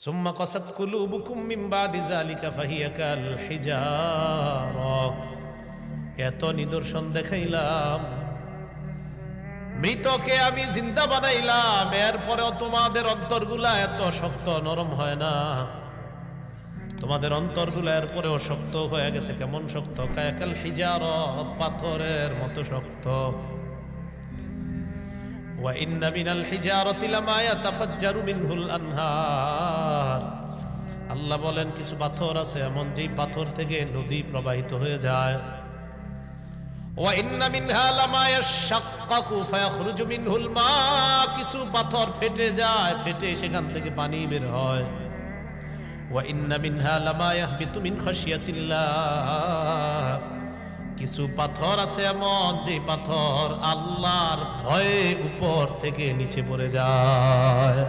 সুম্মা কাসাত কুলুবুকুম মিন বাদি যালিকা ফাহিয়া কাল হিজারা। এত নিদর্শন দেখাইলাম, মৃতকে আমি জিন্দা বানাইলাম, এরপরেও তোমাদের অন্তরগুলা এত শক্ত নরম হয় না। তোমাদের অন্তরগুলা এরপরেও শক্ত হয়ে গেছে। কেমন শক্ত? কায়াকাল হিজারা, পাথরের মতো শক্ত। ওয়া ইন্না মিনাল হিজারাতি লামা ইয়াতাফাজ্জারু মিনহুল আনহার। আল্লাহ বলেন কিছু পাথর আছে এমন, যেই পাথর থেকে নদী প্রবাহিত হয়ে যায়। ওয়া ইন্না মিনহা লামা ইয়াশাক্কাকু ফায়াখরুজু মিনহুল মা। কিছু পাথর ফেটে যায়, ফেটে সেখান থেকে পানি বের হয়। ওয়া ইন্না মিনহা লামা ইয়াহবিতু মিন খাশিয়াতিল্লাহ। কিছু পাথর আছে এমন, যে পাথর আল্লাহর ভয়ে উপর থেকে নিচে পড়ে যায়।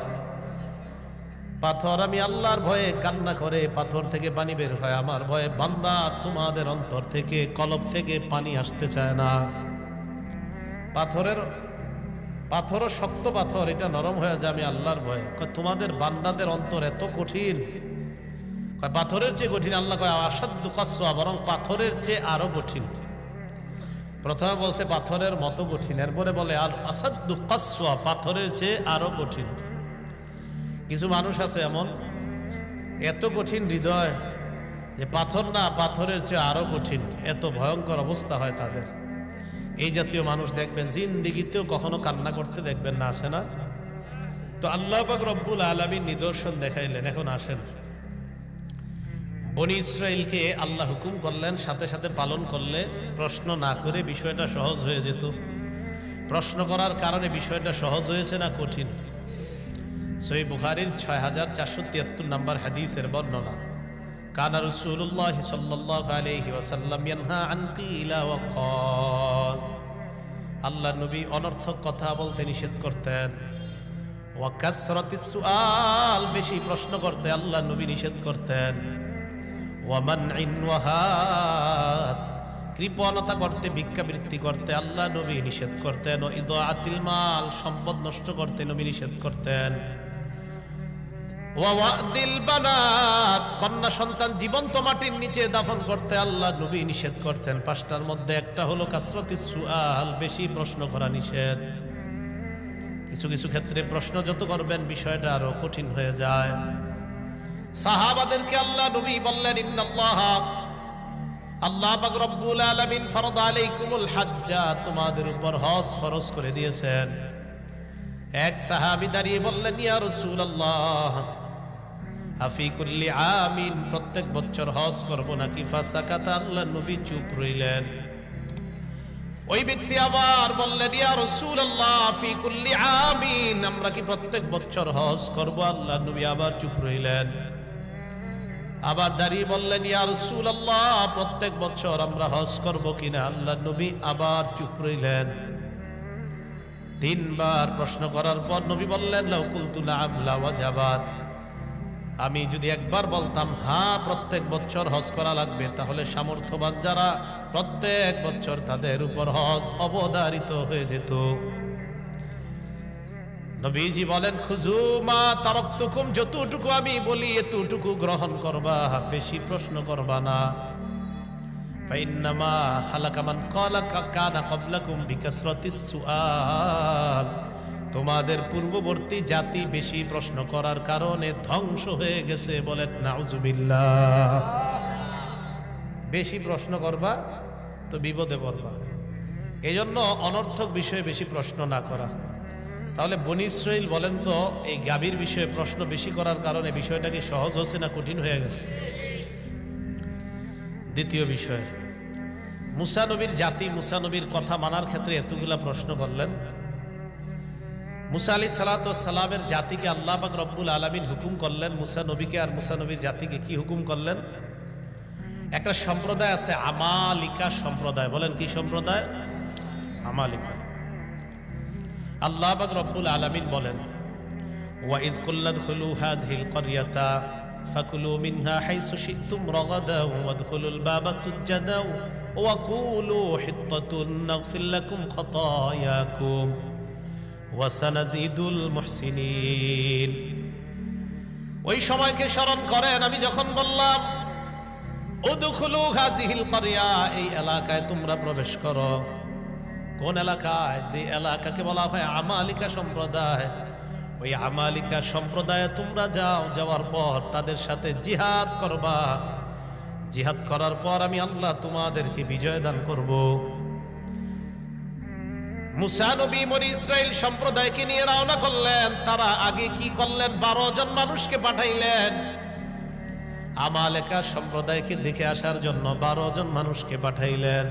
পাথর আমি আল্লাহর ভয়ে কান্না করে পাথর থেকে পানি বের হয় আমার ভয়ে। বান্দা, তোমাদের অন্তর থেকে, কলব থেকে পানি আসতে চায় না। পাথরও শক্ত পাথর, এটা নরম হয়ে যায় আমি আল্লাহর ভয়ে। তোমাদের বান্দাদের অন্তর এত কঠিন, পাথরের চেয়ে কঠিন। আল্লাহ কয় আসাদ্দু কাসওয়া, বরং পাথরের চেয়ে আরো কঠিন। প্রথমে বলছে পাথরের মতো কঠিন, এরপরে বলে আর আসাদ্দু কাসওয়া, পাথরের চেয়ে আরো কঠিন। কিছু মানুষ আছে এমন, এত কঠিন হৃদয় যে পাথর না, পাথরের চেয়ে আরো কঠিন, এত ভয়ঙ্কর অবস্থা হয় তাদের। এই জাতীয় মানুষ দেখবেন জিন্দেগিতেও কখনো কান্না করতে দেখবেন না, আসে না? তো আল্লাহ পাক রব্বুল আলামিন নিদর্শন দেখাইলেন। এখন আসেন, বনী ইসরাইলকে আল্লাহ হুকুম করলেন, সাথে সাথে পালন করলে প্রশ্ন না করে বিষয়টা সহজ হয়ে যেত। প্রশ্ন করার কারণে বিষয়টা সহজ হয়েছে না কঠিন? সহিহ বুখারীর 6473 নম্বর হাদিসের বর্ণনা, কানা রাসূলুল্লাহ সাল্লাল্লাহু আলাইহি ওয়াসাল্লাম ইয়ানহা আন কিলা ওয়া ক্বাল। আল্লাহর নবী অনর্থক কথা বলতে নিষেধ করতেন। ওয়া কাসরাতিস সুআল, বেশি প্রশ্ন করতে আল্লাহর নবী নিষেধ করতেন। ওয়া মানইন ওয়া হাত, কৃপণতা করতে, ভিক্ষাবৃত্তি করতে আল্লাহ নবী নিষেধ করতেন। ও ইদাআতিল মাল, সম্পদ নষ্ট করতে নবী নিষেধ করতেন। ওয়া ওয়াদিল বানাত, কন্যা সন্তান জীবন্ত মাটির নিচে দাফন করতে আল্লাহ নবী নিষেধ করতেন। পাঁচটার মধ্যে একটা হলো কাসরাতিস সুআল, বেশি প্রশ্ন করা নিষেধ। কিছু কিছু ক্ষেত্রে প্রশ্ন যত করবেন বিষয়টা আরো কঠিন হয়ে যায়। সাহাবাদেরকে আল্লাহ নবী বললেন, আল্লাহ পাক রব্বুল আলামিন ফরদ আলাইকুমুল হাজ্জা, তোমাদের উপর হজ ফরজ করে দিয়েছেন। এক সাহাবী দাঁড়িয়ে বললেন, ইয়া রাসূলুল্লাহ আফি কুল্লি আমিন, প্রত্যেক বছর হজ করব নাকি? ফাসাকাতা, আল্লাহ নবী চুপ রইলেন। ওই ব্যক্তি আবার বললেন, ইয়া রাসূলুল্লাহ আফি কুল্লি আমিন, আমরা কি প্রত্যেক বছর হজ করব? আল্লাহ নবী আবার চুপ রইলেন। আবার দাঁড়িয়ে বললেন, ইয়া রাসূলুল্লাহ প্রত্যেক বছর আমরা হজ করব কিনা? আল্লাহ নবী আবার চুপ রইলেন। তিনবার প্রশ্ন করার পর নবী বললেন, লাউ কুলতু না'আম লাওয়াজাবাত, আমি যদি একবার বলতাম হ্যাঁ প্রত্যেক বছর হজ করা লাগবে, তাহলে সামর্থ্যবান যারা প্রত্যেক বছর তাদের উপর হজ অবধারিত হয়ে যেত। নবীজি বলেন, খুযু মা তারাকতুকুম, যতটুকু আমি বলি এতটুকু গ্রহণ করবা, বেশি প্রশ্ন করবা না। ফাইন্নামা হালাকা মান ক্বালা কানা ক্বাবলাকুম বিকাসরাতিস সুআল, তোমাদের পূর্ববর্তী জাতি বেশি প্রশ্ন করার কারণে ধ্বংস হয়ে গেছে। বলেন নাউজুবিল্লাহ। বেশি প্রশ্ন করবা তো বিপদে পড়বা। এই জন্য অনর্থক বিষয়ে বেশি প্রশ্ন না করা। তাহলে বনী ইসরাইল বলেন তো, এই গাভীর বিষয়ে প্রশ্ন বেশি করার কারণে বিষয়টা কি সহজ হচ্ছে না কঠিন হয়ে গেছে? দ্বিতীয় বিষয়, মুসা নবীর জাতি, মুসা নবীর কথা মানার ক্ষেত্রে এতগুলা প্রশ্ন করলেন। মুসা আলাইহিস সালাতু ওয়াস সালামের জাতিকে আল্লাহ পাক রব্বুল আলামিন হুকুম করলেন, মুসা নবীকে আর মুসা নবীর জাতিকে কি হুকুম করলেন? একটা সম্প্রদায় আছে আমালিকা সম্প্রদায়। বলেন কি সম্প্রদায়? আমালিকা। আল্লাহ পাক রব্বুল আলামিন বলেন, ওয়া ইয কুল্লা দুখুলু হাযিহিল ক্বরিয়াতা ফাকুলু মিনহা হাইসু শি'তুম রাগাদা ওয়াদখুলুল বাবা সুজ্জাদা ওয়া কুলু হিত্তাতুন নাগফির লাকুম খাতায়াকুম ওয়া সানাজিদুল মুহসিনিন। ওই সময়কে স্মরণ করেন আমি যখন বললাম উদখুলু হাযিহিল ক্বরিয়া, এই এলাকায় তোমরা প্রবেশ করো। কোন এলাকায়? যে এলাকাকে বলা হয় আমালিকা সম্প্রদায়। ওই আমালিকা সম্প্রদায়ে তোমরা যাও, যাওয়ার পর তাদের সাথে জিহাদ করবা। জিহাদ করার পর আমি আল্লাহ তোমাদেরকে বিজয় দান করব। মুসা নবী বনি ইসরাইল সম্প্রদায়কে নিয়ে রওনা করলেন। তারা আগে কি করলেন? 12 জন মানুষকে পাঠাইলেন আমালেকা সম্প্রদায়কে দেখে আসার জন্য। 12 জন মানুষকে পাঠাইলেন।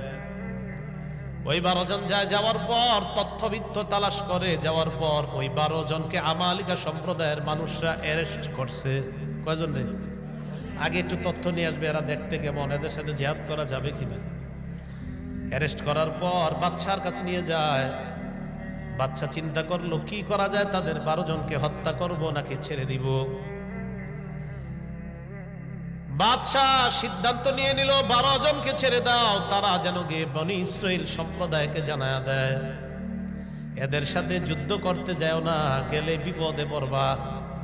ওই 12 জন যাওয়ার পর তথ্যবিত্ত তালাশ করে যাওয়ার পর ওই 12 জনকে আমালিকা সম্প্রদায়ের মানুষরা অ্যারেস্ট করছে। কয়জন রে? আগে একটু তথ্য নিয়ে আসবে, এরা দেখতে কেমন, এদের সাথে জিহাদ করা যাবে কিনা। অ্যারেস্ট করার পর বাদশার কাছে নিয়ে যায়। বাদশা চিন্তা করলো কি করা যায়, তাদের 12 জনকে হত্যা করব নাকি ছেড়ে দিব। বাদশাহ সিদ্ধান্ত নিয়ে নিল 12 জনকে ছেড়ে দাও, তারা যেন গিয়ে বনি ইসরাইল সম্প্রদায়কে জানায়া দেয় এদের সাথে যুদ্ধ করতে যাও না, গেলে বিপদে পড়বা।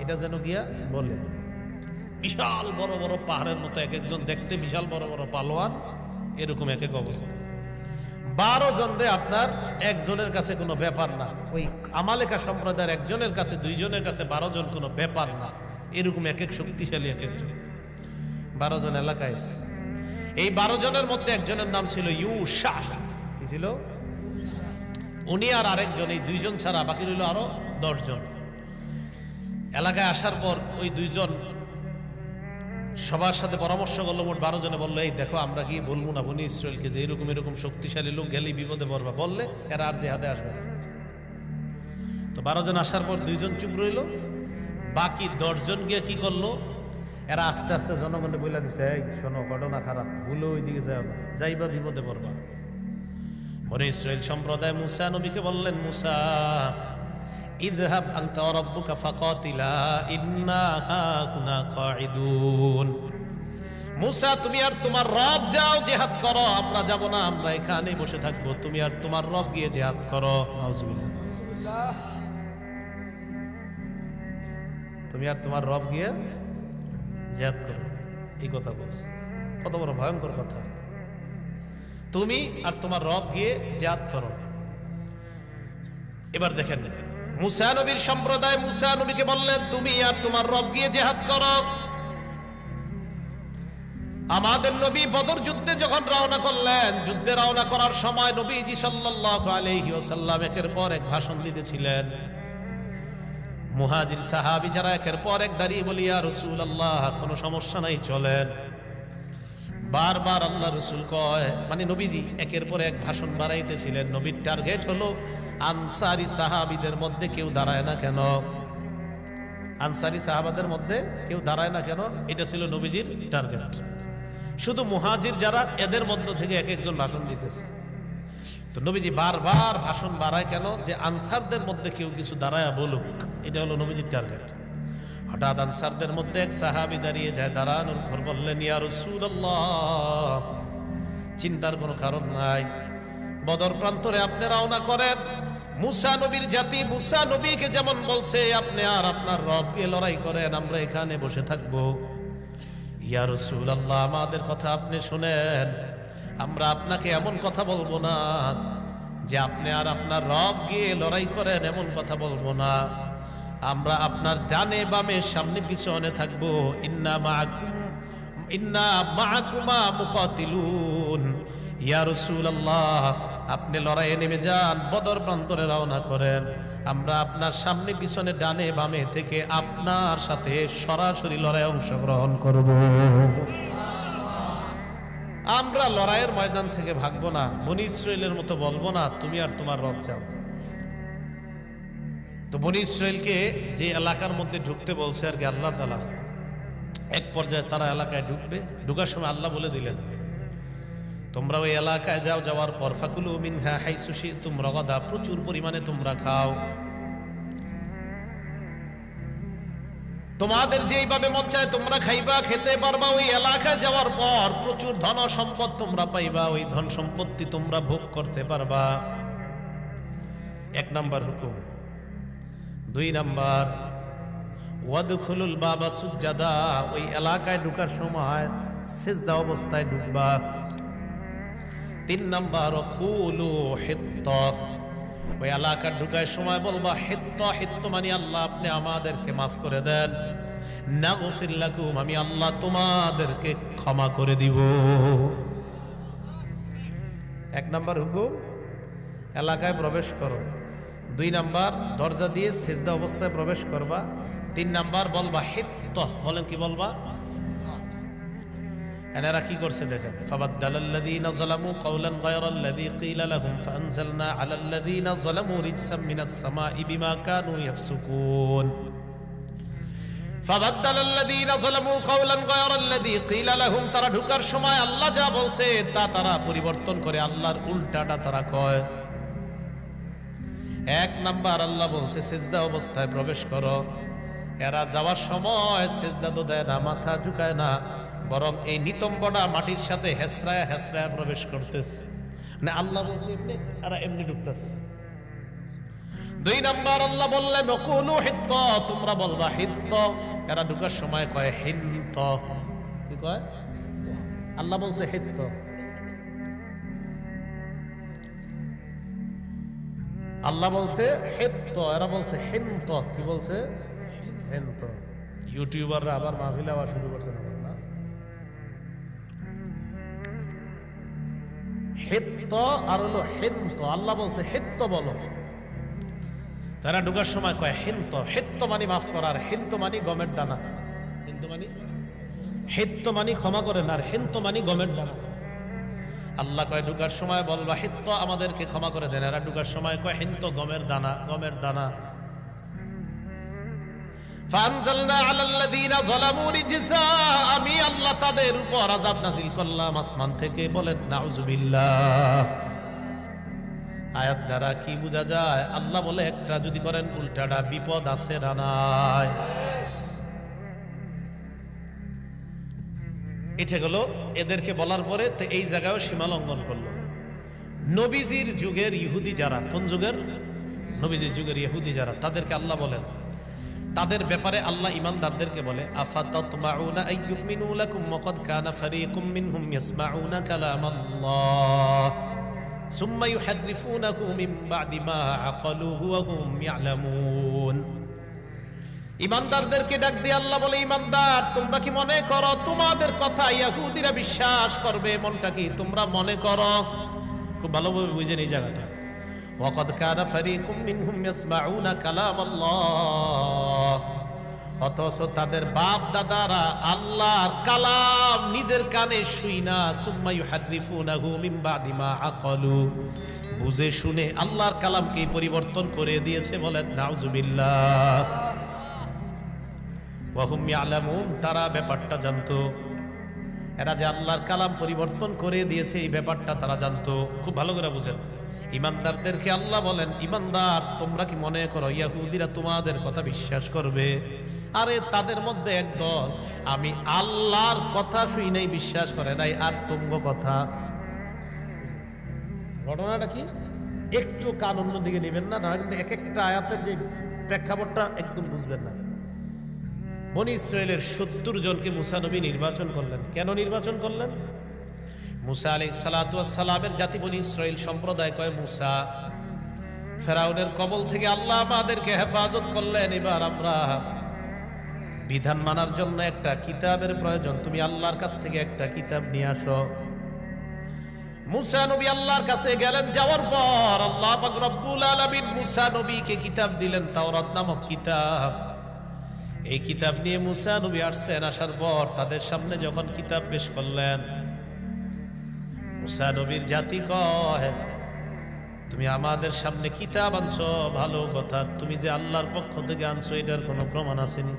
এটা যেন গিয়া বলে। বিশাল বড় বড় পাহাড়ের মতো এক একজন দেখতে, বিশাল বড় বড় পালোয়ান, এরকম এক এক অবস্থা। 12 জন রে আপনার একজনের কাছে কোনো ব্যাপার না। ওই আমালেকা সম্প্রদায়ের একজনের কাছে, 2 জনের কাছে 12 জন কোনো ব্যাপার না। এরকম এক এক শক্তিশালী এক একজন। 12 জন এলাকায়। এই 12 জনের মধ্যে একজনের নাম ছিল ইউশা। কি ছিল? উনি আর আরেকজন, এই 2 জন ছাড়া বাকি রইল আরো 10 জন। এলাকায় আসার পর ওই 2 জন সবার সাথে পরামর্শ করলো। মোট 12 জনে বললো, এই দেখো আমরা গিয়ে বলবো না বনি ইসরায়েলকে যে এরকম এরকম শক্তিশালী লোক, গেলেই বিপদে পড়বা। বললে এরা আর জেহাদে আসবে না। তো 12 জন আসার পর 2 জন চুপ রইল। বাকি 10 জন গিয়ে কি করলো? এরা আস্তে আস্তে জনগণে বইলা দিছে, এই শোনো ঘটনা খারাপ, ভুলে ওই দিকে যাও না, যাইবা বিপদে পড়বা। বনি ইসরাইল সম্প্রদায় মুসা নবীকে বললেন, মুসা ইযহাব আনতা ওয়া রাব্বুকা ফাকাতিলা ইন্না হাকুনা কাঈদুন। মুসা তুমি আর তোমার রব যাও, জিহাদ করো, আমরা যাব না, আমরা এখানে বসে থাকবো। তুমি আর তোমার রব গিয়ে জিহাদ করো। নাউজুবিল্লাহ। তুমি আর তোমার রব গিয়ে জিহাদ করো, এই কথা বলছে। কত বড় ভয়ঙ্কর কথা। তুমি আর তোমার রব গিয়ে জিহাদ করো। এবার দেখেন মুসা নবীর সম্প্রদায় মুসা নবীকে বললেন, তুমি আর তোমার রব গিয়ে জিহাদ করো। আমাদের নবী বদর যুদ্ধে যখন রওনা করলেন, যুদ্ধে রওনা করার সময় নবীজি সাল্লাল্লাহু আলাইহি ওয়াসাল্লাম একের পর এক ভাষণ দিতেছিলেন। মুহাজির সাহাবী যারা একের পর এক দাঁড়িয়ে বলি, ইয়া রাসূলুল্লাহ কোনো সমস্যা নাই, চলেন। বারবার আল্লাহ রাসূল কয়, মানে নবীজি একের পর এক ভাষণ বাড়াইতেছিলেন। নবীর টার্গেট হলো আনসারী সাহাবীদের মধ্যে কেউ দাঁড়ায় না কেন, আনসারী সাহাবাদের মধ্যে কেউ দাঁড়ায় না কেন, এটা ছিল নবীজির টার্গেট। শুধু মুহাজির যারা, এদের মধ্য থেকে এক একজন ভাষণ দিতেছে। তো নবীজি বারবার ভাষণ বাড়ায় কেন? যে আনসারদের মধ্যে কেউ কিছু দাঁড়ায় বলুক, এটা হলো নবীজির টার্গেট। হঠাৎ আনসারদের মধ্যে এক সাহাবী দাঁড়িয়ে যায়, দাঁড়ানোর পর বললেন, ইয়া রাসূলুল্লাহ চিন্তার কোনো কারণ নাই, বদর প্রান্তরে আপনি রওনা করেন। মুসা নবীর জাতি মুসা নবীকে যেমন বলছে, আপনি আর আপনার রবকে লড়াই করেন, আমরা এখানে বসে থাকবো। ইয়া রাসূলুল্লাহ আমাদের কথা আপনি শুনেন, আমরা আপনাকে এমন কথা বলবো না যে আপনি আর আপনার রব গিয়ে লড়াই করেন, এমন কথা বলবো না। আমরা আপনার ডানে বামে সামনে পিছনে থাকবো। ইন্না মাআকুমা মুকাতিলুন। ইয়া রাসূলুল্লাহ আপনি লড়াইয়ে নেমে যান, বদর প্রান্তরে রওনা করেন, আমরা আপনার সামনে পিছনে ডানে বামে থেকে আপনার সাথে সরাসরি লড়াইয়ে অংশগ্রহণ করব। আমরা লড়াইয়ের ময়দান থেকে ভাগবো না, বনি ইসরাইলের মতো বলবো না তুমি আর তোমার রব যাও। তো বনি ইসরাইলকে যে এলাকার মধ্যে ঢুকতে বলছে আর কি আল্লাহ তাআলা, এক পর্যায়ে তারা এলাকায় ঢুকবে। ঢুকার সময় আল্লাহ বলে দিলেন, তোমরা ওই এলাকায় যাও, যাওয়ার পর ফাকুলু মিনহা হাইসু শি'তুম রাগাদা, প্রচুর পরিমাণে তোমরা খাও, তোমাদের যেইভাবে মন চায় তোমরা খাইবা, খেতে পারবা। ওই এলাকায় যাওয়ার পর প্রচুর ধন সম্পদ তোমরা পাইবা, ওই ধন সম্পত্তি তোমরা ভোগ করতে পারবা। 1 নাম্বার হুকুম। 2 নাম্বার, ওয়াদখুলুল বাবা সুজ্জাদা, ওই এলাকায় ঢোকার সময় সিজদা অবস্থায় ঢুকবা। 3 নাম্বার কুলু হিত্তা, ওই এলাকার ঢোকার সময় বলবা হিত্তা। হিত্তা মানে আল্লাহ আপনি আমাদেরকে মাফ করে দেন, নাগফির লাকুম, আমি আল্লাহ তোমাদেরকে ক্ষমা করে দিব। 1 নাম্বার হুকুম এলাকায় প্রবেশ করো। 2 নাম্বার দরজা দিয়ে সিজদা অবস্থায় প্রবেশ করবা। 3 নাম্বার বলবা হিত্তা, বলেন কি বলবা? এনারা কি করছে দেখেন, ফাবাদদালাল্লাযীনা যালামু কাওলান গায়রাল্লাযী ক্বিলা লাহুম ফাআনজালনা আলাল্লাযীনা যালামু রিজসাম মিনাস সামাই বিমা কানু ইয়াফসুকুন। ফাবাদদালাল্লাযীনা যালামু কাওলান গায়রাল্লাযী ক্বিলা লাহুম, তারা ঢোকার সময় আল্লাহ যা বলছে তা তারা পরিবর্তন করে, আল্লাহর উল্টাটা তারা কয়। 1 নাম্বার আল্লাহ বলছে সিজদা অবস্থায় প্রবেশ করো, এরা যাওয়ার সময় সিজদা তো দেয় না, মাথা ঝুঁকায় না, বরং এই নিতম্বটা মাটির সাথে হেসরায় হেসরায় প্রবেশ করতেছে। মানে আল্লাহ বলছে এমনি, এরা এমনি ঢুকতেছে। 2 নাম্বার আল্লাহ বললেন নকুলু হিত্তা, তোমরা বলবা হিত্তা, এরা ঢুকার সময় কয় হিন্ত। কি কয়? আল্লাহ বলছে হিত্তা, আল্লাহ বলছে হিত্ত, এরা বলছে হিন্ত। কি বলছে? হিন্ত। ইউটিউবাররা আবার মাহফিলে আওয়াজ শুরু করছে না? হিত্ত আর হলো হিন্ত। আল্লাহ বলছে হিত্ত বলো, তারা ঢুকার সময় কয় হিন্ত। হিত্ত মানে মাফ করার, হিন্ত মানে গমের দানা। হিত্ত মানে ক্ষমা করেন, আর হিন্ত মানে গমের দানা। আল্লাহ কয় ঢুকার সময় বলবা হিত্ত, আমাদেরকে ক্ষমা করে দেন। এরা ঢুকার সময় কয় হিন্ত, গমের দানা, গমের দানা। ফাআনজালনা আলাল্লাযীনা যালামু রিজসা, আমি আল্লাহ তাদের উপর আযাব নাযিল করলাম আসমান থেকে। বলেন নাউযুবিল্লাহ। আয়াত দ্বারা কি বোঝা যায়? আল্লাহ বলে একটা যদি করেন উল্টাটা বিপদ আছে না নাই? এটা গেল এদেরকে বলার পরে তো এই জায়গায়ও সীমা লঙ্ঘন করলো। নবীজির যুগের ইহুদি যারা, কোন যুগের? নবীজির যুগের ইহুদি যারা, তাদেরকে আল্লাহ বলেন, তাদের ব্যাপারে আল্লাহ ঈমানদারদেরকে বলে আফাতাতমাউনা আইয়ুমিনু লাকুম ওয়াকাদ কানা ফারীকুম মিনহুম ইয়াসমাউনা কালামাল্লাহ সুম্মা ইউহাররিফুনাহু মিন বা'দি মা আকালুহু ওয়া হুম ইয়ালামুন। ঈমানদারদেরকে ডাক দিয়ে আল্লাহ বলে, ঈমানদার তোমরা কি মনে করো তোমাদের কথা ইহুদিরা বিশ্বাস করবে? মনটা কি তোমরা মনে করো? খুব ভালোভাবে বুঝেন এই জায়গাটা। ওয়াকাদ কানা ফারীকুম মিনহুম ইয়াসমাউনা কালামাল্লাহ, অথচ তাদের বাপ দাদারা আল্লাহর কালাম নিজের কানে শুইনা সুম্মা ইউহাররিফুনাহু মিন বা'দি মা আকালু, বুঝে শুনে আল্লাহর কালামকে পরিবর্তন করে দিয়েছে। বলেন নাউযুবিল্লাহ। ওয়া হুম ইয়ালামুন, তারা ব্যাপারটা জানতো। এরা যে আল্লাহর কালাম পরিবর্তন করে দিয়েছে এই ব্যাপারটা তারা জানতো। খুব ভালো করে বুঝেন। ঈমানদারদেরকে আল্লাহ বলেন, ঈমানদার তোমরা কি মনে করো ইহুদিরা তোমাদের কথা বিশ্বাস করবে? আরে তাদের মধ্যে একদল আমি আল্লাহর কথা শুই নাই, বিশ্বাস করে নাই, আর তুঙ্গ কথা। ঘটনাটা কি একটু কান অন্যদিকে নেবেন না, না কিন্তু এক একটা আয়াতের যে প্রেক্ষাপটটা একদম বুঝবেন না। বনি ইসরায়েলের 70 জনকে মুসা নবী নির্বাচন করলেন। কেন নির্বাচন করলেন? মুসা আলাইহিস সালাতু ওয়াস সালামের জাতি বনি ইসরাইল সম্প্রদায় কয়, মুসা ফেরাউনের কবল থেকে আল্লাহ আমাদেরকে হেফাজত করলেন, এবার আমরা বিধান মানার জন্য একটা কিতাবের প্রয়োজন, তুমি আল্লাহর কাছ থেকে একটা কিতাব নিয়ে আসো। মুসা নবী আল্লাহর কাছে গেলেন, যাওয়ার পর আল্লাহ পাক রব্বুল আলামিন মুসা নবীকে কিতাব দিলেন, তাওরাত নামক কিতাব। এই কিতাব নিয়ে মুসা নবী আসছেন। আসার পর তাদের সামনে যখন কিতাব পেশ করলেন, মুসা নবীর জাতি কয়, তুমি আমাদের সামনে কিতাব আনছো ভালো কথা, তুমি যে আল্লাহর পক্ষ থেকে আনছো এটার কোনো প্রমাণ আসেনি?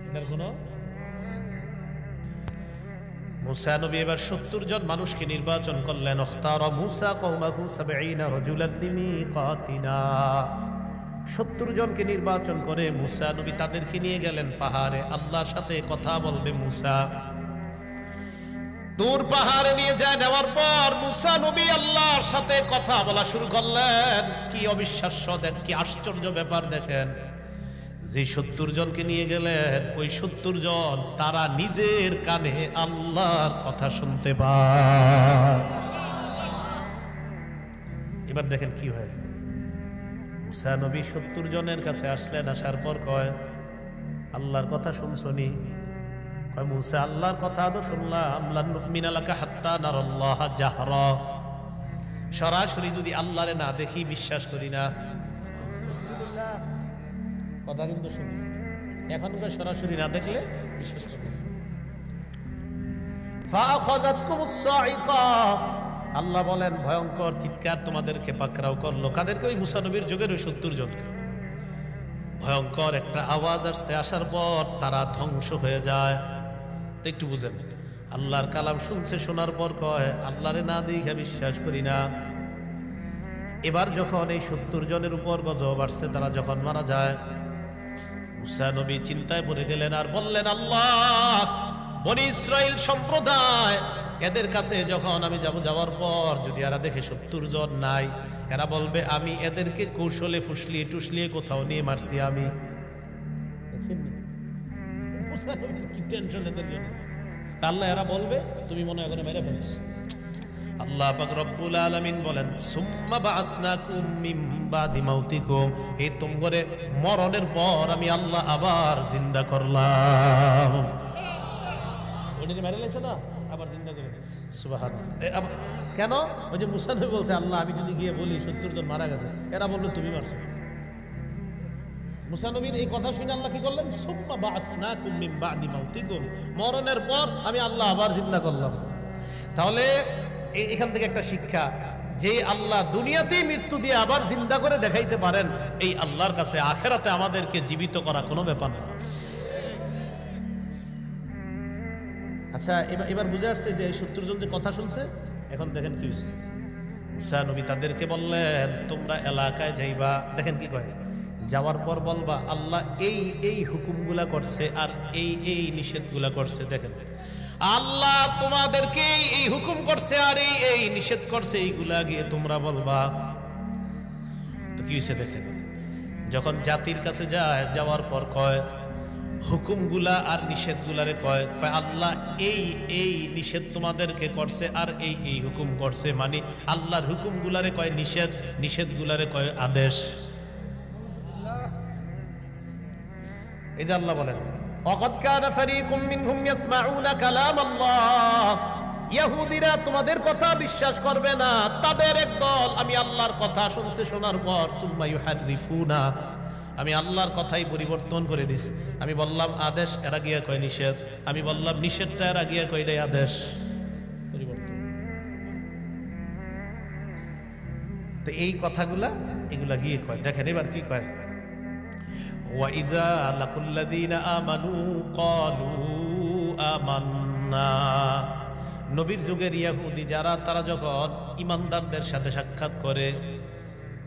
এটার কোনো? মুসা নবী এবার 70 জন মানুষকে নির্বাচন করলেন। ইখতারা মুসা কওমাহু 70 রাজুলান লিমিকাতিনা, 70 জনকে নির্বাচন করে মুসা নবী তাদেরকে নিয়ে গেলেন পাহাড়ে, আল্লাহর সাথে কথা বলবে মুসা। তুর পাহাড়ে নিয়ে যায়, নেওয়ার পর মুসা নবী আল্লাহর সাথে কথা বলা শুরু করলেন। কি অবিশ্বাস্য, দেখ কি আশ্চর্য ব্যাপার দেখেন, যে 70 জনকে নিয়ে গেলেন ওই 70 জন তারা নিজের কানে আল্লাহর কথা শুনতে পায়। এবার দেখেন কি হয়, মুসা নবী 70 জনের কাছে আসলেন, আসার পর কয় আল্লাহর কথা শুনছনি? কয় মুসা আল্লাহর কথা তো শুনলাম, লান নুমিনা লাকা হাত্তা নারাল্লাহ জাহরা, সরাসরি যদি আল্লাহরে না দেখি বিশ্বাস করি না। কথা কিন্তু শুনছি, এখনকার সরাসরি না দেখলে বিশ্বাস করি না। ফাআখাযাতকুমুস সাইকা, আল্লাহ বলেন ভয়ঙ্কর চিৎকার তোমাদেরকে পাকড়াও করলো। কাদেরকে? ওই মুসা নবীর যুগের ওই 70 জনকে। ভয়ঙ্কর একটা আওয়াজ আসছে, আসার পর তারা ধ্বংস হয়ে যায়। তো একটু বুঝেন, আল্লাহর কালাম শুনছে, শোনার পর কয় আল্লাহরে না দেখে বিশ্বাস করি না। এবার যখন এই 70 জনের উপর গজব আসছে, তারা যখন মারা যায়, মুসা নবী চিন্তায় পড়ে গেলেন আর বললেন আল্লাহ, বনি ইসরাইল সম্প্রদায় এদের কাছে যখন আমি যাওয়ার পর যদি এরা দেখে 70 জন নাই, এরা বলবে আমি এদেরকে কৌশলে ফুসলিয়ে টুসলিয়ে কোথাও নিয়ে মারছি আমি। কি টেনশন এদের জন্য, আল্লাহ এরা বলবে তুমি মনে হয় মেরে ফেলছ। আল্লাহ পাক রব্বুল আলামিন বলেন সুম্মা বাসনাকুম মিন বাদি মাউতিকুম, এই তোমরে মরণের পর আমি আল্লাহ আবার জিন্দা করলাম। ওইটাকে মেরে লেছো না, আবার জিন্দা করে সুবহানাল্লাহ। কেন? ওই যে মুসা নবী বলছে আল্লাহ আমি যদি গিয়ে বলি 70 জন মারা গেছে, এরা বললো তুমি মারছো। মুসা নবীর এই কথা শুনে আল্লাহ কি করলেন? সুম্মা বাসনাকুম মিন বাদি মাউতিকুম, মরণের পর আমি আল্লাহ আবার জিন্দা করলাম। তাহলে এখান থেকে একটা শিক্ষা, যে আল্লাহ দুনিয়াতেই মৃত্যু দিয়ে আবার জিন্দা করে দেখাইতে পারেন, এই আল্লাহর কাছে আখেরাতে আমাদেরকে জীবিত করা কোনো ব্যাপার না। আচ্ছা, এবার বুঝে আসছে যে 70 জন যে কথা শুনছে। এখন দেখেন কি হচ্ছে, মুসা নবী তাদেরকে বললেন তোমরা এলাকায় যাইবা, দেখেন কি কয়, যাওয়ার পর বলবা আল্লাহ এই এই হুকুমগুলা করছে আর এই এই নিষেধগুলা করছে। দেখেন আল্লাহ তোমাদেরকে এই হুকুম করছে আর এই এই নিষেধ করছে, এইগুলা গিয়ে তোমরা বলবা। তো কি হয়েছে দেখেন, যখন জাতির কাছে যায়, যাওয়ার পর কয় হুকুমগুলা আর নিষেধগুলারে কয় আল্লাহ এই এই নিষেধ তোমাদেরকে করছে আর এই এই হুকুম করছে, মানে আল্লাহর হুকুমগুলারে কয় নিষেধ, নিষেধগুলারে কয় আদেশ। এই যে আল্লাহ বলেন ওয়াকাদ কানা ফারীকুম মিনহুম ইয়াসমাউনা কালাম আল্লাহ, ইহুদিরা তোমাদের কথা বিশ্বাস করবে না, তাদের একদল আমি আল্লাহর কথা শুনছে, শোনার পর সুম্মা ইউহারিফুনা, আমি আল্লাহর কথাই পরিবর্তন করে দিছি। আমি বললাম আদেশ, এরা গিয়া কয় নিষেধ, আমি বললাম নিষেধটা, এরা গিয়া কয় এটাই আদেশ, পরিবর্তন। তো এই কথাগুলা এগুলা গিয়ে কয়। দেখেন এবার কি কয়, ওয়াইযা লাকুল্লাযীনা আমানু ক্বালু আমান্না, নবীর যুগের ইহুদি যারা, তারা যখন ইমানদারদের সাথে সাক্ষাৎ করে,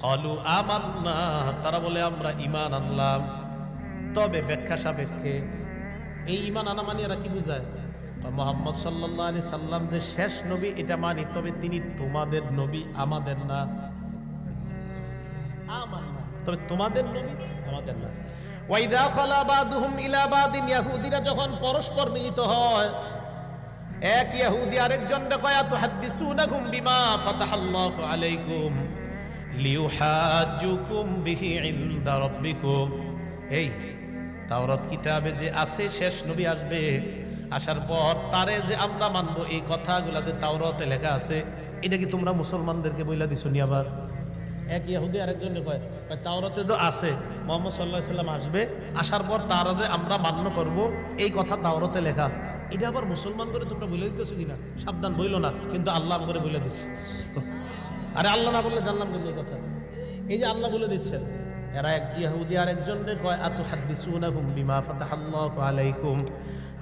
ক্বালু আমান্না, তারা বলে আমরা ঈমান আনলাম। তবে ব্যাখ্যা সাপেক্ষে এই ঈমান আনা মানে এরা কি বুঝায়, মুহাম্মদ সাল্লাল্লাহু আলাইহি সাল্লাম যে শেষ নবী এটা মানি, তবে তিনি তোমাদের নবী, আমাদের না। আমান্না তবে তোমাদের নবী, আমাদের না। ওয়াইদা খালা বাদুহুম ইলা বাদিন, ইহুদিরা যখন পরস্পর মিলিত হয়, এক ইহুদি আরেকজনকে কয় তুহাদ্দিসুনাকুম বিমা ফাতাহাল্লাহু আলাইকুম লিউহাজ্জুকুম বিহি ইনদা রাব্বিকুম, এই তাওরাত কিতাবে যে আছে শেষ নবী আসবে, আসার পর তারে যে আমরা মানবো, এই কথাগুলা যে তাওরাতে লেখা আছে, এটা কি তোমরা মুসলমানদেরকে বইলা দিছো নি? আবার এক ইহুদি আরেকজনে কয় তাওরাতে তো আছে মুহাম্মদ সাল্লাল্লাহু আলাইহি সাল্লাম আসবে, আসার পর তারা যে আমরা মান্য করব, এই কথা তাওরাতে লেখা আছে, এটা আবার মুসলমান করে তোমরা বলে দিতেছো কিনা? সাবধান, বইলো না, কিন্তু আল্লাহ করে বলে দিচ্ছে। আরে আল্লাহ না বললে জানলাম কিন্তু এই কথা, এই যে আল্লাহ বলে দিচ্ছেন। এরা এক ইহুদি আরেকজনে কয় আতুহাদ্দিসুনাকুম বিমা ফাতাহাল্লাহু আলাইকুম,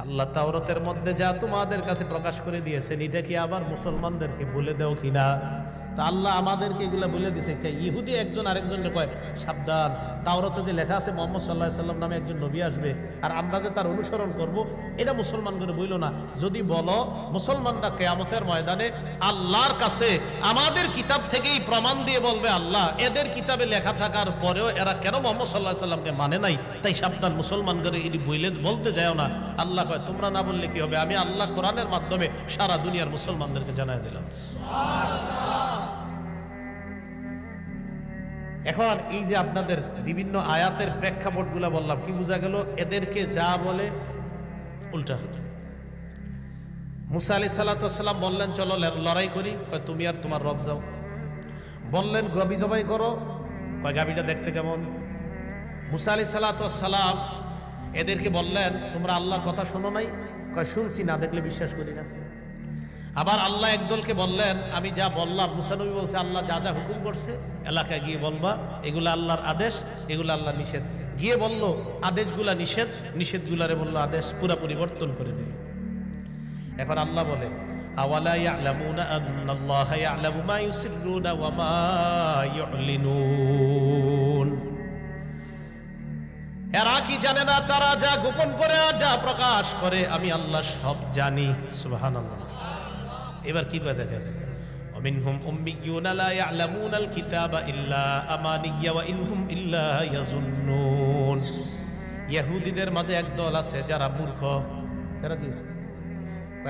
আল্লাহ তাওরাতের মধ্যে যা তোমাদের কাছে প্রকাশ করে দিয়েছেন, এটা কি আবার মুসলমানদেরকে বলে দাও কিনা? তা আল্লাহ আমাদেরকে এগুলা বলে দিছে। ইহুদি একজন আরেকজনকে কয় সাবধান, তাওরাতে যে লেখা আছে মুহাম্মদ সাল্লাল্লাহু আলাইহি সাল্লাম নামে একজন নবী আসবে, আর আমরা যে তার অনুসরণ করব, এটা মুসলমানদের বইল না। যদি বলো মুসলমানরা কিয়ামতের ময়দানে আল্লাহর কাছে আমাদের কিতাব থেকেই প্রমাণ দিয়ে বলবে, আল্লাহ এদের কিতাবে লেখা থাকার পরেও এরা কেন মুহাম্মদ সাল্লাল্লাহু আলাইহি সাল্লামকে মানে নাই, তাই সাবধান মুসলমানদের এই বইলে বলতে যাও না। আল্লাহ কয় তোমরা না বললে কি হবে, আমি আল্লাহ কোরআনের মাধ্যমে সারা দুনিয়ার মুসলমানদেরকে জানাই দিলাম। এখন এই যে আপনাদের বিভিন্ন আয়াতের প্রেক্ষাপট গুলা বললাম, কি বোঝা গেল? এদেরকে যা বলে উল্টা। মুসা আলাইহিস সালাম বললেন চলো লড়াই করি, কয় তুমি আর তোমার রব যাও। বললেন গাবি জবাই করো, কয় গাবিটা দেখতে কেমন? মুসা আলাইহিস সালাম এদেরকে বললেন তোমরা আল্লাহর কথা শোনো নাই, কয় শুনছি, না দেখলে বিশ্বাস করি না। আবার আল্লাহ একদলকে বললেন আমি যা বললাম, মুসা নবী বলছে আল্লাহ যা যা হুকুম করছে এলাকায় গিয়ে বলবা, এগুলো আল্লাহর আদেশ, এগুলো আল্লাহ নিষেধ। গিয়ে বলল আদেশগুলা নিষেধ, নিষেধগুলারে বলল আদেশ, পুরা পরিবর্তন করে দিল। এখন আল্লাহ বলে আওয়ালা ইয়ালামুনা আন্নাল্লাহা ইয়ালামু মা ইউসিররুনা ওয়া মা ইউলিনুন, এরা কি জানে না তারা যা গোপন করে আর যা প্রকাশ করে আমি আল্লাহ সব জানি। সুবহানাল্লাহ। এবার কি করে দেখেন, ওমিনহুম উম্মিয়ুনা লা ইয়ালামুনাল কিতাবা ইল্লা আমানিয়া ওয়া ইনহুম ইল্লা ইয়াজুন্নুন। ইহুদিদের মাঝে একদল আছে যারা মূর্খ, তারা কি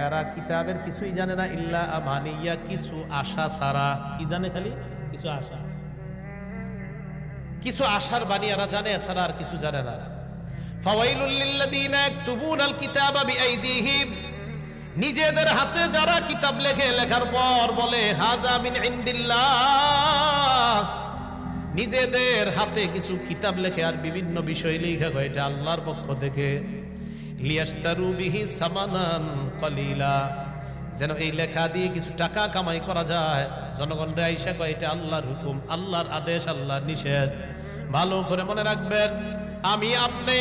এরা কিতাবের কিছুই জানে না, ইল্লা আমানিয়া কিছু আশা ছাড়া। কি জানে? খালি কিছু আশা, কিছু আশার বাণী এরা জানে, এছাড়া আর কিছু জানে না। ফাওয়াইলুল লিল্লাযিনা ইয়াকতুবুনাল কিতাবা বিআইদিহিম, নিজেদের হাতে যারা কিতাব লেখে, লেখার পর বলে হাযা মিন ইনদিল্লাহ, নিজেদের হাতে কিছু কিতাব লেখে আর বিভিন্ন বিষয় লেখা হয় এটা আল্লাহর পক্ষ থেকে। লিয়াশতারু বিহি সামানান কলিলা, যেন এই লেখা দিয়ে কিছু টাকা কামাই করা যায়। জনগণরা আইসা কয় এটা আল্লাহর হুকুম, আল্লাহর আদেশ, আল্লাহর নিষেধ। ভালো করে মনে রাখবেন, আমি আপনি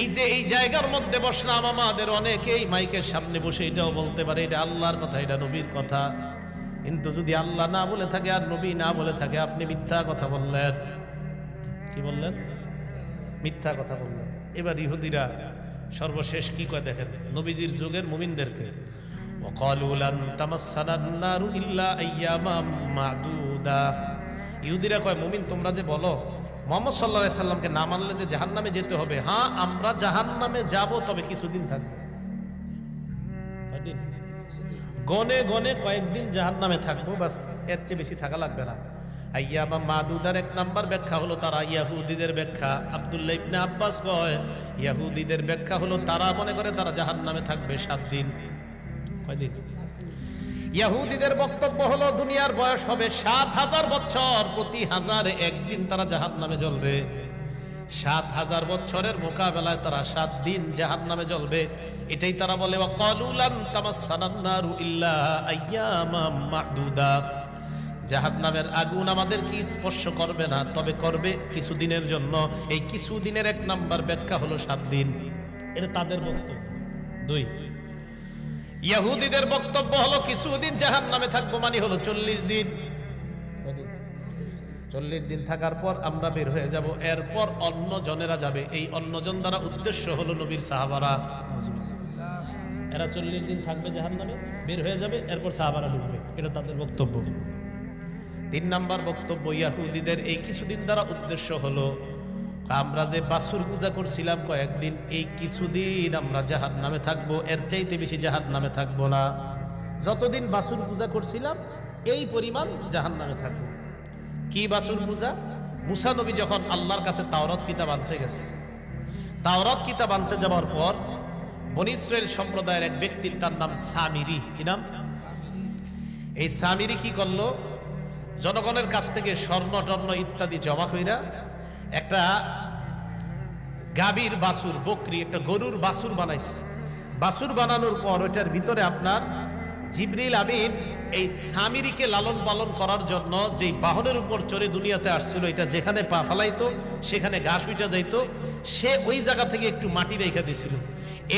এই যে এই জায়গার মধ্যে বসলাম, আমাদের অনেকেই মাইকের সামনে বসে এটাও বলতে পারে এটা আল্লাহর কথা, এটা নবীর কথা। কিন্তু যদি আল্লাহ না বলে থাকে আর নবী না বলে থাকে, আপনি মিথ্যা কথা বললেন। কি বললেন? মিথ্যা কথা বললেন। এবার ইহুদিরা সর্বশেষ কি কয় দেখেন, নবীজির যুগের মুমিনদেরকে, ওয়াকালু লান তামাসসানান নারু ইল্লা আইয়ামাম মাদুদা। ইহুদিরা কয় মুমিন তোমরা যে বলো মুহাম্মদ সাল্লাল্লাহু আলাইহি সাল্লামকে না মানলে যে জাহান্নামে যেতে হবে, হ্যাঁ আমরা জাহান্নামে যাব, তবে কিছুদিন থাকবো। কয়দিন? গনে গনে কয়েকদিন জাহান্নামে থাকবো, বাস, এর চেয়ে বেশি থাকা লাগবে না। আইয়ামা মাদুদার এক নাম্বার ব্যাখ্যা হলো তারা ইয়াহুদিদের ব্যাখ্যা। আব্দুল্লাহ ইবনে আব্বাস কয় ইয়াহুদিদের ব্যাখ্যা হলো তারা মনে করে তারা জাহান্নামে থাকবে 7 দিন। কয়দিন? ইহুদিদের বক্তব্য হলো দুনিয়ার বয়স হবে 7000 বছর, প্রতি 1000 একদিন তারা জাহান্নামে জ্বলবে। 7000 বছরের মোকাবেলায় তারা 7 দিন জাহান্নামে জ্বলবে। এটাই তারা বলে ওয়াকালু লান তামাসসানান নারু ইল্লা আইয়ামাম মাদুদা, জাহান্নামের আগুন আমাদেরকে স্পর্শ করবে না, তবে করবে কিছুদিনের জন্য। এই কিছুদিনের এক নাম্বার ব্যাখ্যা হলো 7 দিন। এটা তাদের বক্তব্য। 2, ইহুদিদের বক্তব্য হলো কিছুদিন জাহান্নামে থাকবো, মানে হলো 40 দিন। 40 দিন থাকার পর আমরা বের হয়ে যাব, এরপর অন্য জনেরা যাবে। এই অন্যজন দ্বারা উদ্দেশ্য হলো নবীর সাহাবারা। এরা 40 দিন থাকবে জাহান্নামে, বের হয়ে যাবে, এরপর সাহাবারা ঢুকবে। এটা তাদের বক্তব্য। 3 নাম্বার বক্তব্য ইহুদিদের, এই কিছুদিন দ্বারা উদ্দেশ্য হলো আমরা যে বাছুর পূজা করছিলাম কয়েকদিন, এই কিছুদিন আমরা জাহান্নামে থাকবো, এর চাইতে বেশি জাহান্নামে থাকবো না। যতদিন বাছুর পূজা করছিলাম এই পরিমাণ জাহান্নামে থাকবো। কি বাছুর পূজা? মুসা নবী যখন আল্লাহর কাছে তাওরাত কিতাব আনতে গেছে, তাওরাত কিতাব আনতে যাওয়ার পর বনী ইসরাইল সম্প্রদায়ের এক ব্যক্তির, তার নাম সামিরি। কি নাম? এই সামিরি কি করলো, জনগণের কাছ থেকে স্বর্ণ টর্ণ ইত্যাদি জমা কইরা একটা গাভীর বাছুর, বকরি, একটা গরুর বাছুর বানাইছে। বাছুর বানানোর পর ওইটার ভিতরে আপনার জিবরিল আমিন এই সামিরিকে লালন পালন করার জন্য যেই বাহনের উপর চড়ে দুনিয়াতে আসছিল, এটা যেখানে পা ফেলাইতো সেখানে ঘাস উঠে যাইতো, সে ওই জায়গা থেকে একটু মাটি রেখে দিয়েছিল।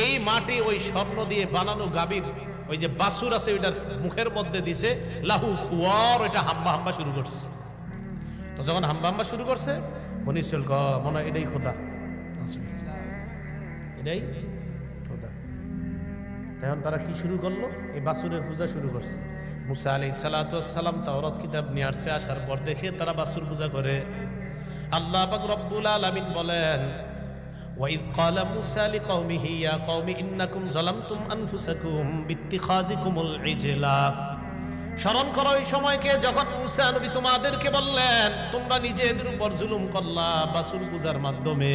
এই মাটি ওই স্বর্ণ দিয়ে বানানো গাভীর ওই যে বাসুর আছে ওইটার মুখের মধ্যে দিছে লাহু খুয়ার, ওইটা হাম্বা হাম্বা শুরু করছে। তো যখন হাম্বা হাম্বা শুরু করছে বনি ইসরাইল মনে হয় এটাই খোদা, এটাই খোদা। তখন তারা কি শুরু করলো? এই বাসুরের পূজা শুরু করছে। মুসা আলাইহিস সালাতু ওয়াস সালাম তাওরাত কিতাব নিয়ে আসছে, আসার পর দেখে তারা বাসুর পূজা করে। আল্লাহ পাক রব্বুল আলামিন বলেন, وَإِذْ قَالَ مُوسَى لِقَوْمِهِ يَا قَوْمِ إِنَّكُمْ ظَلَمْتُمْ أَنفُسَكُمْ بِاتِّخَاذِكُمُ الْعِجْلَ। স্মরণ করো ওই সময়কে যখন মুসা নবী তোমাদেরকে বললেন তোমরা নিজেদের উপর জুলুম করলা বাসুর পূজার মাধ্যমে।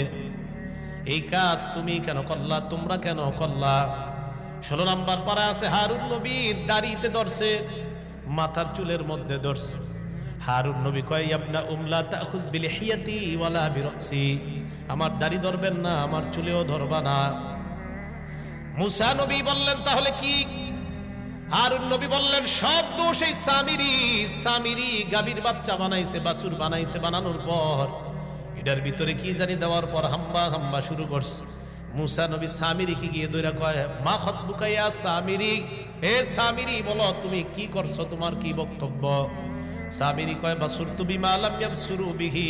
এই কাজ তুমি কেন করলা, তোমরা কেন করলা? 16 নম্বর পারা আছে, হারুন নবীর দাড়িতে ধরছে, মাথার চুলের মধ্যে ধরছে। হারুন নবী কয়, ইবনা উমলা তাখুজ বিলিহিয়াতি ওয়ালা বিরাসি, আমার দাড়ি ধরবেন না, আমার চুলেও ধরবা না। মুসা নবী বললেন তাহলে কি? হারুন নবী বললেন সব দোষ এই সামিরি গাভীর বাচ্চা বানাইছে, বাছুর বানাইছে, বানানোর পর এটার ভিতরে কি জানি দেওয়ার পর হাম্বা হাম্বা শুরু করছে। মুসা নবী সামিরি কি গিয়ে দইরা কয়, মা খতবুকা ইয়া সামিরি, হে সামিরি বলো তুমি কি করছো, তোমার কি বক্তব্য? সামিরি কয়, বাসুরতু বিমা লাম ইয়াবসুরু বিহি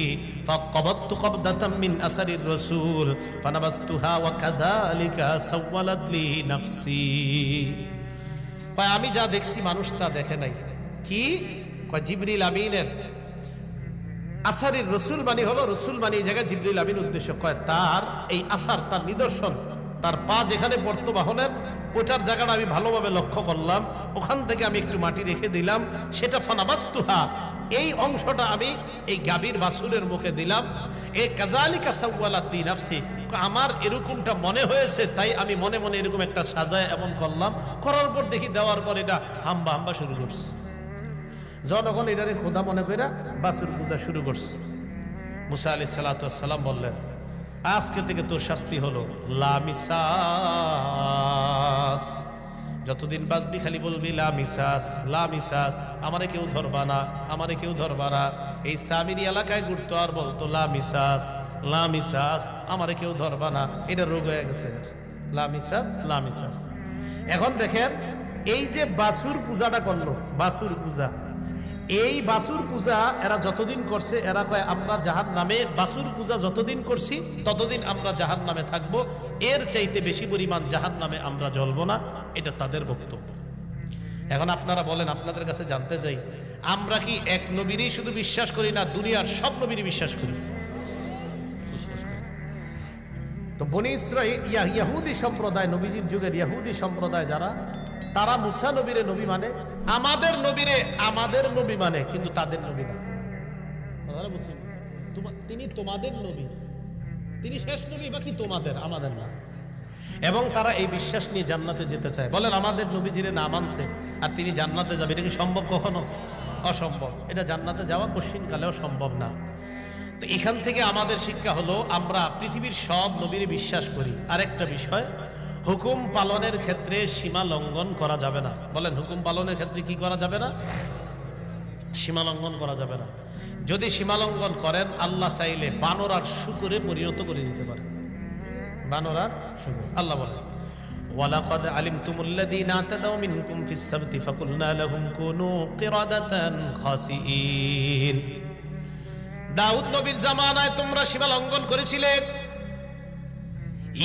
ফাকাবাতু কবদাতাম মিন আসারির রাসূল ফানাবাসতুহা ওয়া কাযালিকা সাওয়ালাত লি নাফসি। কয় আমি যা দেখছি মানুষ তা দেখে নাই। কি কয়? জিবরিল আমিনের আসারির রসুল বাণী হলো, রসুল বাণী এই জায়গায় জিবরিল আমিন উদ্দেশ্য। কয় তার এই আসার, তার নিদর্শন, তার পা যেখানে পড়তো বাহনের ওটার জায়গাটা আমি ভালোভাবে লক্ষ্য করলাম, ওখান থেকে আমি একটু মাটি রেখে দিলাম, সেটা ফানাবাসতুহা, এই অংশটা আমি এই গাভীর বাছুরের মুখে দিলাম। এ কাযালিকা সাওয়ালাতি নাফসি, আমার এরকমটা মনে হয়েছে তাই আমি মনে মনে এরকম একটা সাজায় এমন করলাম। করার পর দেখি দেওয়ার পর এটা হাম্বা হাম্বা শুরু করছে। জনগণ এটারে খোদা মনে কইরা বাছুর পূজা শুরু করছে। মুসা আলাইহিস সালাতু ওয়াস সালাম বললেন, আজকে থেকে তোর শাস্তি হলো লা মিসাস, যতদিন বাঁচবি খালি বলবি লা মিসাস, লা মিসাস, আমারে কেউ ধরবা না, আমারে কেউ ধরবা না। এই সামিরি এলাকায় ঘুরতো আর বলতো লা মিসাস, লা মিসাস, আমারে কেউ ধরবা না। এটা রোগ হয়ে গেছে, লা মিসাস, লা মিসাস। এখন দেখেন এই যে বাছুর পূজাটা করলো, বাছুর পূজা, এই বাছুর পূজা এরা যতদিন করছে, এরা কয় আমরা জাহান্নামে, বাছুর পূজা যতদিন করছি ততদিন আমরা জাহান্নামে থাকবো, এর চাইতে বেশি পরিমাণ জাহান্নামে আমরা জ্বলবো না। এটা তাদের বক্তব্য। এখন আপনারা বলেন, আপনাদের কাছে জানতে চাই, আমরা কি এক নবীরই শুধু বিশ্বাস করি না দুনিয়ার সব নবীরই বিশ্বাস করি? তো বনি ইসরাঈল ইহুদি সম্প্রদায়, নবীজির যুগের ইহুদি সম্প্রদায় যারা, তারা মুসা নবীরে নবী মানে, আমাদের নবীরে আমাদের নবী মানে, কিন্তু তাদের নবী না। তিনি তোমাদের নবী, তিনি শেষ নবী, বাকি তোমাদের, আমাদের না। এবং তারা এই বিশ্বাস নিয়ে জান্নাতে যেতে চায়। বলেন আমাদের নবীজিরে না মানছে আর তিনি জান্নাতে যাবে, এটা কি সম্ভব? কখনো অসম্ভব। এটা জান্নাতে যাওয়া কোশ্চিন কালেও সম্ভব না। তো এখান থেকে আমাদের শিক্ষা হলো, আমরা পৃথিবীর সব নবীরে বিশ্বাস করি। আরেকটা বিষয়, হুকুম পালনের ক্ষেত্রে সীমা লঙ্ঘন করা যাবে না। বলেন হুকুম পালনের ক্ষেত্রে কি করা যাবে না? সীমা লঙ্ঘন করা যাবে না। যদি সীমা লঙ্ঘন করেন, আল্লাহ চাইলে বানর আর শুকরে পরিণত করে দিতে পারে। বানর আর শুকর। আল্লাহ বলেন, ওয়ালাকাদ আলিমতুমুল্লাযীনা আতাদাউ মিনকুম ফিস সাবতি ফাকুলনা লাহুম কুনু কিরাদাতান খাসিঈন। দাউদ নবীর জামানায় তোমরা সীমা লঙ্ঘন করেছিলে।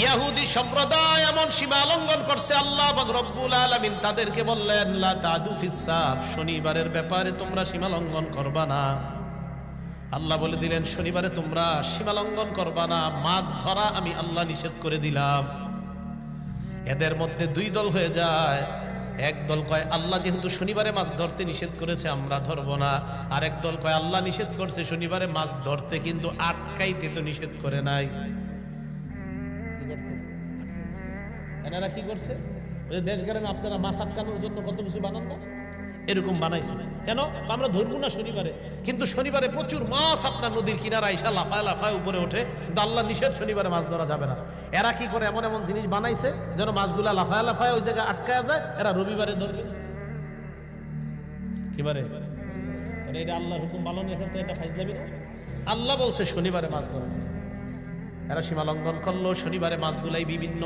ইহুদি সম্প্রদায় এমন সীমা লঙ্ঘন করছে, আল্লাহ পাক রব্বুল আলামিন তাদেরকে বললেন, লা তাদু ফিস সাব, শনিবারের ব্যাপারে তোমরা সীমা লঙ্ঘন করবা না। আল্লাহ বলে দিলেন, শনিবারে তোমরা সীমা লঙ্ঘন করবা না। মাছ ধরা আমি আল্লাহ নিষেধ করে দিলাম। এদের মধ্যে দুই দল হয়ে যায়। এক দল কয় আল্লাহ যেহেতু শনিবারে মাছ ধরতে নিষেধ করেছে আমরা ধরবো না। আর এক দল কয় আল্লাহ নিষেধ করছে শনিবারে মাছ ধরতে, কিন্তু আটকাইতে তো নিষেধ করে নাই। এনারা কি করছে? ওই দেশ গ্রামে আপনারা মাছ আটকানোর জন্য কত কিছু বানান না, এরকম বানাইছে। কেন? আমরা ধরবো না শনিবারে, কিন্তু শনিবারে প্রচুর মাছ আপনার নদীর কিনারা আইসা লাফায় লাফায় উপরে ওঠে। আল্লাহ নিষেধ, শনিবারে মাছ ধরা যাবে না। এরা কি করে? এমন এমন জিনিস বানাইছে যেন মাছগুলা লাফায় লাফায় ওই জায়গায় আটকায় যায়, এরা রবিবারে ধরবে। কিবারে? এটা আল্লাহর হুকুম পালনের ক্ষেত্রে এটা ফাইজলামি না? আল্লাহ বলছে শনিবারে মাছ ধরবে। এরা সীমা লঙ্ঘন করলো। শনিবারে মাছগুলাই বিভিন্ন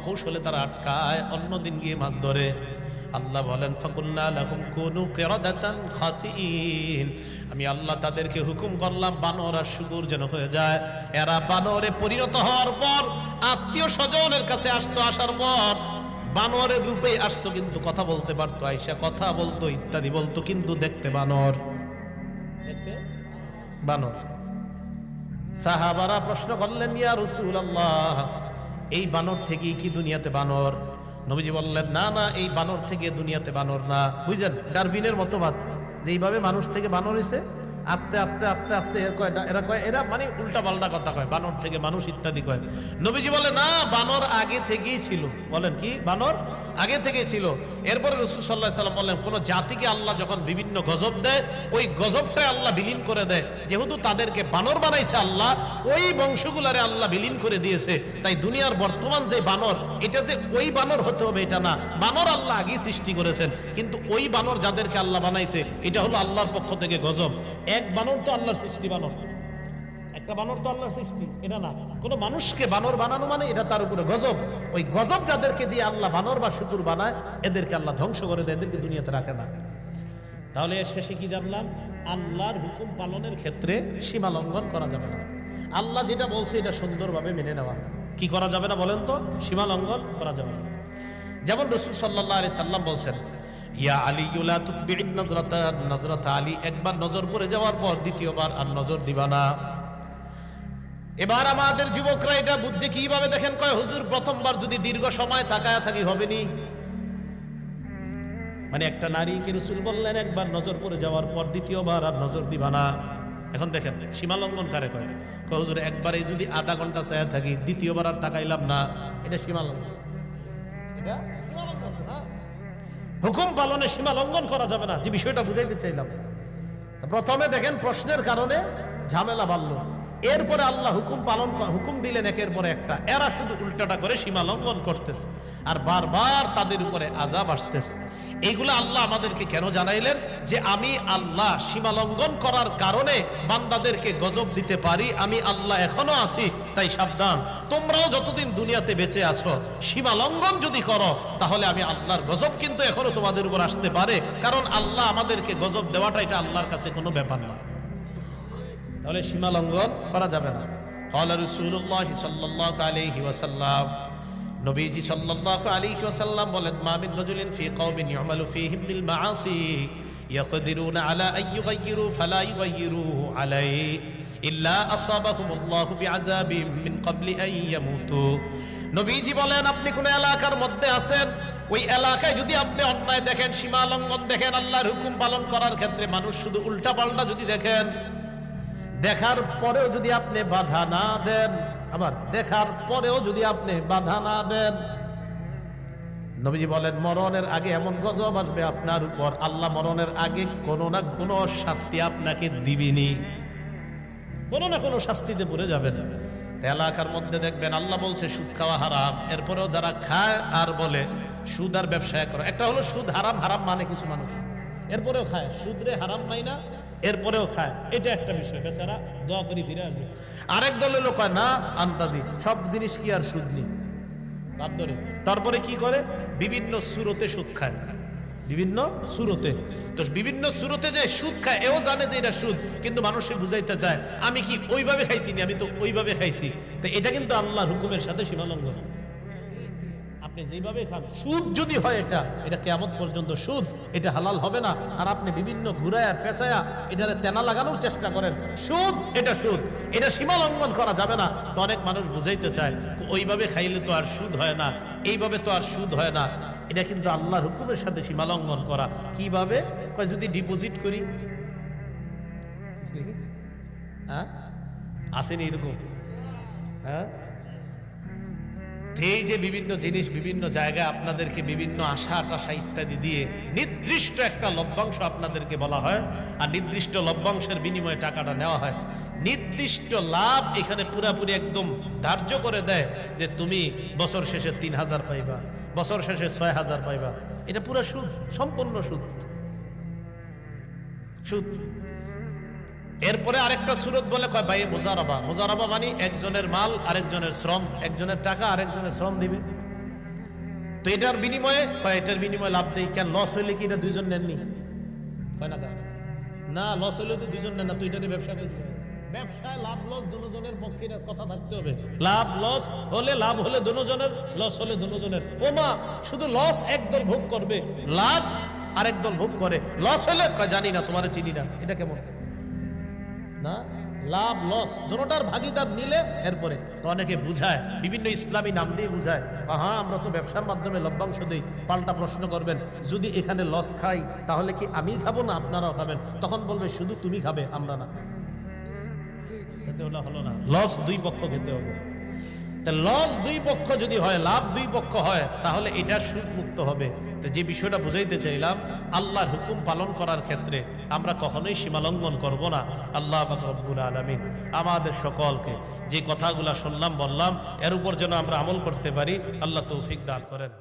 কৌশলে তারা আটকায়, অন্য দিন গিয়ে মাছ ধরে। আল্লাহ বলেন ফাকুলনা লাহুম কুনু কিরাদাতান খাসিইন, আমি আল্লাহ তাদেরকে হুকুম করলাম বানর আর শুকুর যেন হয়ে যায়। এরা বানরে পরিণত হওয়ার পর আত্মীয় স্বজনের কাছে আসতো, আসার পর বানরের রূপে আসতো, কিন্তু কথা বলতে পারতো, আইসা কথা বলতো ইত্যাদি বলতো, কিন্তু দেখতে বানর, দেখতে বানর। সাহাবারা প্রশ্ন করলেন ইয়া রাসূলুল্লাহ, এই বানর থেকে কি দুনিয়াতে বানর? নবীজি বললেন না না, এই বানর থেকে দুনিয়াতে বানর না। বুঝলেন ডারউইনের মতবাদ যে এইভাবে মানুষ থেকে বানর হইছে, আস্তে আস্তে আস্তে আস্তে এরা মানে উল্টা পাল্টা কথা কয়, বানর থেকে মানুষ ইত্যাদি কয়। নবীজি বলে না, বানর আগে থেকেই ছিল। বলেন কি? বানর আগে থেকেই ছিল। এরপরে রাসূল সাল্লাল্লাহু আলাইহি ওয়াসাল্লাম বললেন কোন জাতিকে আল্লাহ যখন বিভিন্ন গজব দেয়, ওই গজবটাই আল্লাহ বিলীন করে দেয়। যেহেতু তাদেরকে বানর বানাইছে আল্লাহ, ওই বংশগুলারে আল্লাহ বিলীন করে দিয়েছে। তাই দুনিয়ার বর্তমান যে বানর, এটা যে ওই বানর হতে হবে এটা না, বানর আল্লাহ আগেই সৃষ্টি করেছেন, কিন্তু ওই বানর যাদেরকে আল্লাহ বানাইছে এটা হলো আল্লাহর পক্ষ থেকে গজব। এক বানর তো আল্লাহর সৃষ্টি, বানর একটা বানর তো আল্লাহর সৃষ্টি, এটা না। কোন মানুষকে বানর বানানো মানে এটা তার উপরে গজব। ওই গজব যাদেরকে দিয়ে আল্লাহ বানর বা শুকুর বানায়, এদেরকে আল্লাহ ধ্বংস করে দেয়, এদেরকে দুনিয়াতে রাখে না। তাহলে এর শেষে কি জানলাম? আল্লাহর হুকুম পালনের ক্ষেত্রে সীমা লঙ্ঘন করা যাবে না। আল্লাহ যেটা বলছে এটা সুন্দরভাবে মেনে নেওয়া। কি করা যাবে না বলেন তো? সীমা লঙ্ঘন করা যাবে না। যেমন রাসূল সাল্লাল্লাহু আলাইহি সাল্লাম বলছেন ইয়া আলী লা তুবিন নজরাতা আলী, একবার নজর পড়ে যাওয়ার পর দ্বিতীয়বার আর নজর দিবা না। এবার আমাদের যুবকরা এটা বুঝছে কিভাবে দেখেন, কয় হুজুর প্রথমবার যদি দীর্ঘ সময় তাকায়া থাকি হবে নি, মানে একটা নারীকে রাসূল বললেন একবার নজর পড়ে যাওয়ার পর দ্বিতীয়বার আর নজর দিবা না। এখন দেখেন সীমা লঙ্ঘন কারে কয়? কয় হুজুর একবারে যদি আধা ঘন্টা চায়া থাকি, দ্বিতীয়বার আর তাকাইলাম না, এটা সীমা লঙ্ঘন। এটা সীমা লঙ্ঘন না, হুকুম পালনে সীমা লঙ্ঘন করা যাবে না। যে বিষয়টা বুঝাইতে চাইলাম, প্রথমে দেখেন প্রশ্নের কারণে ঝামেলা বাড়লো, এরপরে আল্লাহ হুকুম দিলেন একের পরে একটা। এরা শুধু উল্টাটা করে সীমা লঙ্ঘন করতেছে আর বারবার তাদের উপরে আযাব আসতেছে। এইগুলো আল্লাহ আমাদেরকে কেন জানাইলেন? যে আমি আল্লাহ সীমা লঙ্ঘন করার কারণে বান্দাদেরকে গজব দিতে পারি, আমি আল্লাহ এখনো আছি। তাই সাবধান, তোমরাও যতদিন দুনিয়াতে বেঁচে আছো সীমা লঙ্ঘন যদি করো, তাহলে আমি আল্লাহর গজব কিন্তু এখনো তোমাদের উপর আসতে পারে। কারণ আল্লাহ আমাদেরকে গজব দেওয়াটা এটা আল্লাহর কাছে কোনো ব্যাপার না। তাহলে সীমা লঙ্ঘন করা যাবে না। ক্বালা রাসূলুল্লাহ সাল্লাল্লাহু আলাইহি ওয়াসাল্লাম, নবীজি সাল্লাল্লাহু আলাইহি ওয়াসাল্লাম বলেন মা মিন রাজুলিন ফি কওমিন ইউমালু ফীহিম বিল মাআসি ইয়াকদিরুনা আলা আন ইউগাইয়িরু ফালা ইউগাইয়িরু আলাইহি ইল্লা আসাবাহুমুল্লাহু বিআযাবিন মিন ক্বাবলি আন ইয়ামুতু। নবীজি বলেন আপনি কোন এলাকার মধ্যে আছেন, ওই এলাকায় যদি আপনি অন্যায় দেখেন, সীমা লঙ্ঘন দেখেন, আল্লাহর হুকুম পালন করার ক্ষেত্রে মানুষ শুধু উল্টা পাল্টা যদি দেখেন, দেখার পরেও যদি আপনি বাধা না দেন, আবার দেখার পরেও যদি আপনি বাধা না দেন, নবীজি বলেন মরণের আগে এমন গজব আসবে আপনার উপর, আল্লাহ মরণের আগে কোনো না কোনো শাস্তি আপনাকে দিবেনি, কোনো না কোনো শাস্তিতে পড়ে যাবেন। এলাকার মধ্যে দেখবেন আল্লাহ বলছে সুদ খাওয়া হারাম, এরপরেও যারা খায় আর বলে সুদ আর ব্যবসা করো। একটা হলো সুদ হারাম, হারাম মানে কিছু মানুষ, এরপরেও খায়, সুদরে হারাম নাই না, এরপরেও খায়, এটা একটা বিষয়, বেচারা দোয়া করে ফিরে আসবে। আরেক দলের লোক না আন্তাজি, সব জিনিস কি আর সুদ নেই, তারপরে কি করে বিভিন্ন সুরতে সুদ খায়, বিভিন্ন সুরতে। তো বিভিন্ন সুরতে যে সুদ খায়, এও জানে যে এটা সুদ, কিন্তু মানুষকে বুঝাইতে চায় আমি কি ওইভাবে খাইছি না, আমি তো ওইভাবে খাইছি। তো এটা কিন্তু আল্লাহর হুকুমের সাথে সীমা লঙ্ঘন। আপনি যেভাবে খান, সুদ যদি হয় এটা কিয়ামত পর্যন্ত সুদ, এটা হালাল হবে না। আর আপনি বিভিন্ন ঘুরায়া পেঁচায়া এটারে তেনা লাগানোর চেষ্টা করেন, সুদ, এটা সুদ, এটা সীমা লঙ্ঘন করা যাবে না। তো অনেক মানুষ বুঝাইতে চায় ওইভাবে খাইলে তো আর সুদ হয় না, এইভাবে তো আর সুদ হয় না। এটা কিন্তু আল্লাহর হুকুমের সাথে সীমা লঙ্ঘন করা। কিভাবে? কয় যদি ডিপোজিট করি, হ্যাঁ আসেনি এরকম, হ্যাঁ এই যে বিভিন্ন জিনিস বিভিন্ন জায়গায় আপনাদেরকে বিভিন্ন আশা টাশা ইত্যাদি দিয়ে নির্দিষ্ট একটা লভ্যাংশ আপনাদেরকে বলা হয়, আর নির্দিষ্ট লভ্যাংশের বিনিময়ে টাকাটা নেওয়া হয়। নির্দিষ্ট লাভ এখানে পুরাপুরি একদম ধার্য করে দেয় যে তুমি বছর শেষে ৩,০০০ পাইবা, বছর শেষে ৬,০০০ পাইবা। এটা পুরো সুদ, সম্পূর্ণ সুদ, সুদ। এরপরে আরেকটা সুরত বলে কয় ভাই মুজারাবা। মুজারাবা মানে একজনের মাল আরেকজনের শ্রম, একজনের টাকা আরেকজনের শ্রম দিবে। তো এটার বিনিময়ে লাভ নেই। কেন, লস হইলে কি এটা দুইজন নেননি? কয় না না, লস হইলে তো দুইজন নেন না, তো এটা ব্যবসা করবে। ব্যবসায় লাভ লস দুজনের পক্ষে কথা থাকতে হবে। লাভ লস হলে, লাভ হলে দুজনের, লস হলে দুজনের। ও মা, শুধু লস একদল ভোগ করবে, লাভ আরেক দল ভোগ করে। লস হলে জানি না, তোমার চিনি না, এটা কেমন না? লাভ লস দুটোটার ভাগিদার নিলে এরপরে তো অনেকে বুঝায়, বিভিন্ন ইসলামী নাম দিয়ে বুঝায়, হ্যাঁ আমরা তো ব্যবসার মাধ্যমে লভ্যাংশ দিই। পাল্টা প্রশ্ন করবেন, যদি এখানে লস খাই তাহলে কি আমি খাবো না আপনারাও খাবেন? তখন বলবে শুধু তুমি খাবে, আমরা না। হলো না, লস দুই পক্ষ খেতে হবে। লস দুই পক্ষ যদি হয়, লাভ দুই পক্ষ হয়, তাহলে এটা সুদ মুক্ত হবে। তো যে বিষয়টা বুঝাইতে চাইলাম, আল্লাহর হুকুম পালন করার ক্ষেত্রে আমরা কখনোই সীমালঙ্ঘন করব না। আল্লাহ পাক রব্বুল আলামিন আমাদের সকলকে যে কথাগুলা শুনলাম বললাম, এর উপর যেন আমরা আমল করতে পারি, আল্লাহ তৌফিক দান করেন।